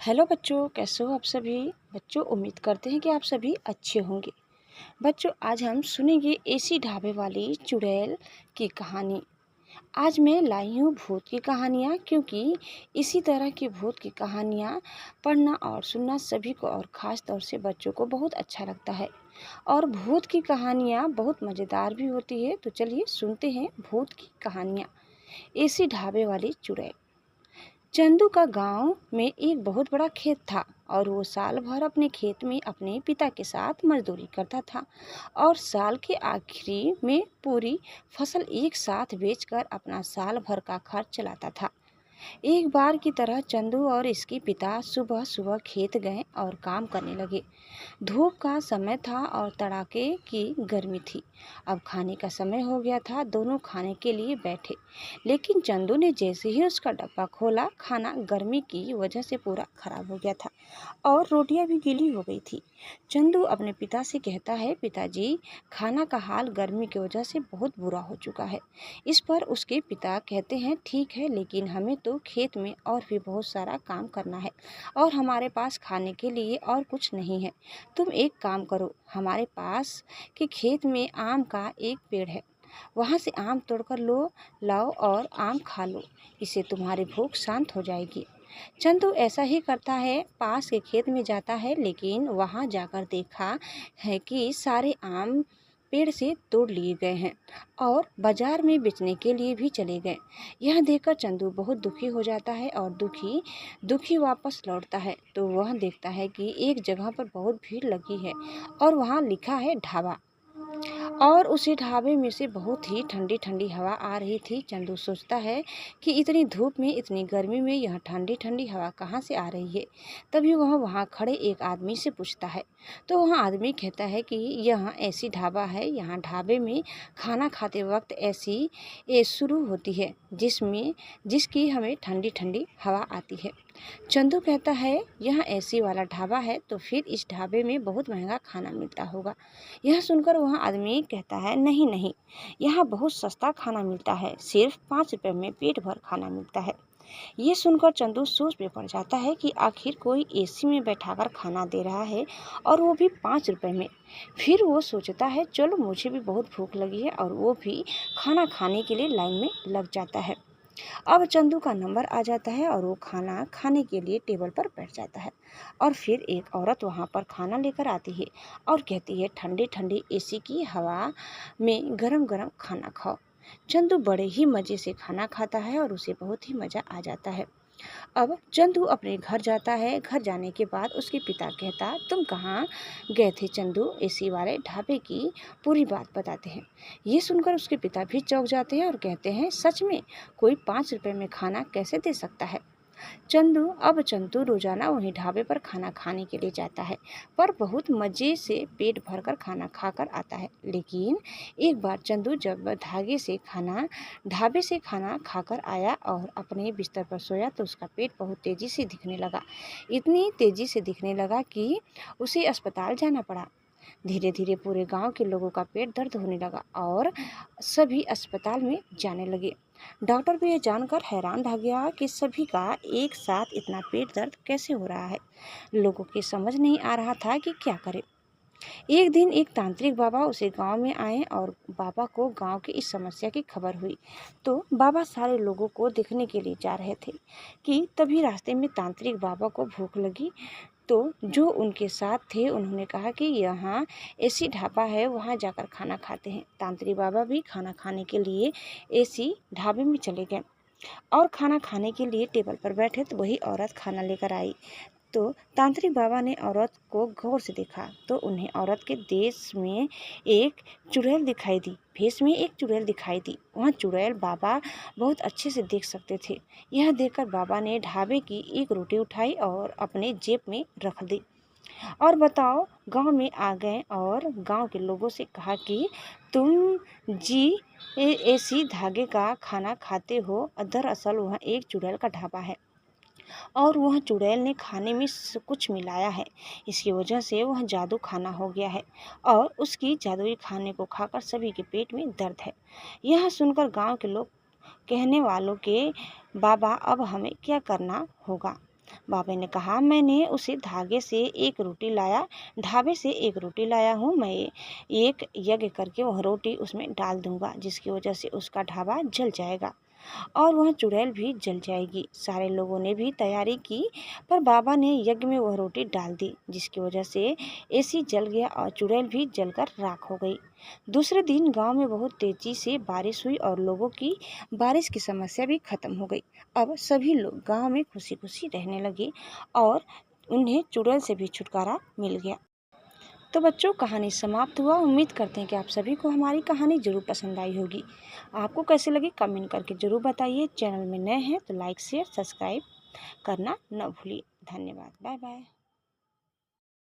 Hello बच्चों, कैसे हो आप सभी। बच्चों, उम्मीद करते हैं कि आप सभी अच्छे होंगे। बच्चों, आज हम सुनेंगे एसी ढाबे वाली चुड़ैल की कहानी। आज मैं लाई हूँ भूत की कहानियाँ, क्योंकि इसी तरह की भूत की कहानियाँ पढ़ना और सुनना सभी को और ख़ास तौर से बच्चों को बहुत अच्छा लगता है। और भूत की कहानियाँ बहुत मज़ेदार भी होती है। तो चलिए सुनते हैं भूत की कहानियाँ। एसी ढाबे वाली चुड़ैल। चंदू का गांव में एक बहुत बड़ा खेत था और वो साल भर अपने खेत में अपने पिता के साथ मजदूरी करता था और साल के आखिरी में पूरी फसल एक साथ बेचकर अपना साल भर का खर्च चलाता था। एक बार की तरह चंदू और इसके पिता सुबह सुबह खेत गए और काम करने लगे। धूप का समय था और तड़ाके की गर्मी थी। अब खाने का समय हो गया था। दोनों खाने के लिए बैठे, लेकिन चंदू ने जैसे ही उसका डब्बा खोला, खाना गर्मी की वजह से पूरा खराब हो गया था और रोटियां भी गीली हो गई थी। चंदू अपने पिता से कहता है, पिताजी, खाना का हाल गर्मी की वजह से बहुत बुरा हो चुका है। इस पर उसके पिता कहते हैं, ठीक है, लेकिन हमें तो खेत में और भी बहुत सारा काम करना है और हमारे पास खाने के लिए और कुछ नहीं है। तुम एक काम करो, हमारे पास के खेत में आम का एक पेड़ है, वहाँ से आम तोड़कर लाओ और आम खा लो। इससे तुम्हारी भूख शांत हो जाएगी। चंदू ऐसा ही करता है, पास के खेत में जाता है, लेकिन वहाँ जाकर देखा है कि सारे आम पेड़ से तोड़ लिए गए हैं और बाजार में बेचने के लिए भी चले गए। यह देखकर चंदू बहुत दुखी हो जाता है और दुखी दुखी वापस लौटता है तो वह देखता है कि एक जगह पर बहुत भीड़ लगी है और वहाँ लिखा है ढाबा, और उसी ढाबे में से बहुत ही ठंडी ठंडी हवा आ रही थी। चंदू सोचता है कि इतनी धूप में, इतनी गर्मी में यह ठंडी ठंडी हवा कहाँ से आ रही है। तभी वह वहाँ खड़े एक आदमी से पूछता है, तो वह आदमी कहता है कि यह ऐसी ढाबा है, यहाँ ढाबे में खाना खाते वक्त ऐसी शुरू होती है जिसकी हमें ठंडी ठंडी हवा आती है। चंदू कहता है, यह एसी वाला ढाबा है, तो फिर इस ढाबे में बहुत महंगा खाना मिलता होगा। यह सुनकर वह आदमी कहता है, नहीं नहीं, यहाँ बहुत सस्ता खाना मिलता है, सिर्फ 5 रुपए में पेट भर खाना मिलता है। ये सुनकर चंदू सोच में पड़ जाता है कि आखिर कोई एसी में बैठाकर खाना दे रहा है और वो भी 5 रुपए में। फिर वो सोचता है, चलो मुझे भी बहुत भूख लगी है, और वो भी खाना खाने के लिए लाइन में लग जाता है। अब चंदू का नंबर आ जाता है और वो खाना खाने के लिए टेबल पर बैठ जाता है और फिर एक औरत वहाँ पर खाना लेकर आती है और कहती है, ठंडी ठंडी एसी की हवा में गरम गरम खाना खाओ। चंदू बड़े ही मज़े से खाना खाता है और उसे बहुत ही मज़ा आ जाता है। अब चंदू अपने घर जाता है। घर जाने के बाद उसके पिता कहता, तुम कहाँ गए थे चंदू, एसी वाले ढाबे की पूरी बात बताते हैं। ये सुनकर उसके पिता भी चौंक जाते हैं और कहते हैं, सच में कोई 5 रुपए में खाना कैसे दे सकता है। चंदू रोजाना वहीं ढाबे पर खाना खाने के लिए जाता है, पर बहुत मज़े से पेट भरकर खाना खाकर आता है। लेकिन एक बार चंदू जब ढाबे से खाना खाकर आया और अपने बिस्तर पर सोया तो उसका पेट बहुत तेज़ी से दिखने लगा। इतनी तेज़ी से दिखने लगा कि उसे अस्पताल जाना पड़ा। धीरे धीरे पूरे गांव के लोगों का पेट दर्द होने लगा और सभी अस्पताल में जाने लगे। डॉक्टर भी ये जानकर हैरान रह गया कि सभी का एक साथ इतना पेट दर्द कैसे हो रहा है। लोगों की समझ नहीं आ रहा था कि क्या करे। एक दिन एक तांत्रिक बाबा उसे गांव में आए और बाबा को गांव की इस समस्या की खबर हुई। तो बाबा सारे लोगों को देखने के लिए जा रहे थे कि तभी रास्ते में तांत्रिक बाबा को भूख लगी। तो जो उनके साथ थे उन्होंने कहा कि यहाँ ऐसी ढाबा है, वहाँ जाकर खाना खाते हैं। तांत्रिक बाबा भी खाना खाने के लिए ऐसी ढाबे में चले गए और खाना खाने के लिए टेबल पर बैठे तो वही औरत खाना लेकर आई। तो तांत्रिक बाबा ने औरत को गौर से देखा तो उन्हें औरत के भेष में एक चुड़ैल दिखाई दी। वह चुड़ैल बाबा बहुत अच्छे से देख सकते थे। यह देखकर बाबा ने ढाबे की एक रोटी उठाई और अपने जेब में रख दी और बताओ गांव में आ गए और गांव के लोगों से कहा कि तुम जी ऐसी धागे का खाना खाते हो। दरअसल वह एक चुड़ैल का ढाबा है और वह चुड़ैल ने खाने में कुछ मिलाया है। इसकी वजह से वह जादू खाना हो गया है और उसकी जादुई खाने को खाकर सभी के पेट में दर्द है। यह सुनकर गांव के लोग कहने वालों के, बाबा अब हमें क्या करना होगा। बाबा ने कहा, मैंने उसे ढाबे से एक रोटी लाया हूँ। मैं एक यज्ञ करके वह रोटी उसमें डाल दूंगा, जिसकी वजह से उसका ढाबा जल जाएगा और वह चुड़ैल भी जल जाएगी। सारे लोगों ने भी तैयारी की, पर बाबा ने यज्ञ में वह रोटी डाल दी, जिसकी वजह से एसी जल गया और चुड़ैल भी जलकर राख हो गई। दूसरे दिन गांव में बहुत तेजी से बारिश हुई और लोगों की बारिश की समस्या भी खत्म हो गई। अब सभी लोग गांव में खुशी खुशी रहने लगे और उन्हें चुड़ैल से भी छुटकारा मिल गया। तो बच्चों, कहानी समाप्त हुआ। उम्मीद करते हैं कि आप सभी को हमारी कहानी ज़रूर पसंद आई होगी। आपको कैसे लगी कमेंट करके ज़रूर बताइए। चैनल में नए हैं तो लाइक शेयर सब्सक्राइब करना न भूलिए। धन्यवाद। Bye bye.